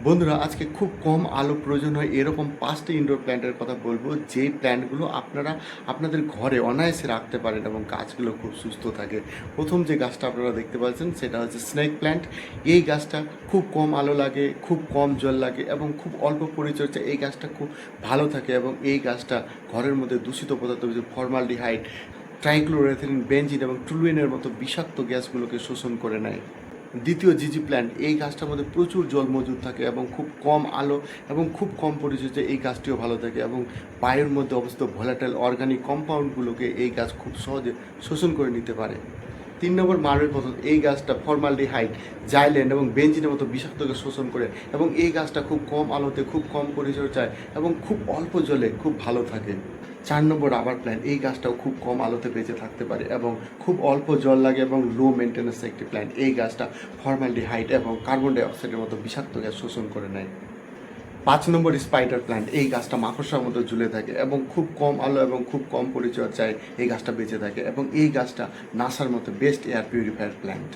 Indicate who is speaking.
Speaker 1: বন্ধুরা আজকে খুব কম আলো প্রয়োজন হয় এরকম 5টি ইনডোর প্ল্যান্টের কথা বলবো, যেই প্ল্যান্টগুলো আপনারা আপনাদের ঘরে অনায়াসে রাখতে পারেন এবং গাছগুলো খুব সুস্থ থাকে। প্রথম যে গাছটা আপনারা দেখতে পাচ্ছেন সেটা হচ্ছে স্নেক প্ল্যান্ট। এই গাছটা খুব কম আলো লাগে, খুব কম জল লাগে এবং খুব অল্প পরিচর্যা এই গাছটা খুব ভালো থাকে এবং এই গাছটা ঘরের মধ্যে দূষিত পদার্থ ফর্মালডিহাইড, ট্রাইক্লোরেথিলিন, বেনজিন এবং টুলুইনের মতো বিষাক্ত গ্যাসগুলোকে শোষণ করে নেয়। দ্বিতীয় জিজি প্ল্যান্ট, এই গাছটার মধ্যে প্রচুর জল মজুদ থাকে এবং খুব কম আলো এবং খুব কম পরিচর্যায় এই গাছটিও ভালো থাকে এবং বায়ুর মধ্যে অবস্থিত ভোলাটাইল অর্গানিক কম্পাউন্ডগুলোকে এই গাছ খুব সহজে শোষণ করে নিতে পারে। 3 নম্বর মার্বেল পথর, এই গাছটা ফর্মালডিহাইড, জাইলেন এবং বেনজিনের মতো বিষাক্তকে শোষণ করে এবং এই গাছটা খুব কম আলোতে, খুব কম পরিচর্যায় এবং খুব অল্প জলে খুব ভালো থাকে। 4 নম্বর রাবার প্ল্যান্ট, এই গাছটাও খুব কম আলোতে বেঁচে থাকতে পারে এবং খুব অল্প জল লাগে এবং লো মেনটেন্যান্স একটি প্ল্যান্ট। এই গাছটা ফর্মালডিহাইড এবং কার্বন ডাইঅক্সাইডের মতো বিষাক্ত গ্যাস শোষণ করে নেয়। 5 নম্বর স্পাইডার প্ল্যান্ট, এই গাছটা মাকড়সার মতো ঝুলে থাকে এবং খুব কম আলো এবং খুব কম পরিচর্যায় এই গাছটা বেঁচে থাকে এবং এই গাছটা নাসার মতো বেস্ট এয়ার পিউরিফায়ার প্ল্যান্ট।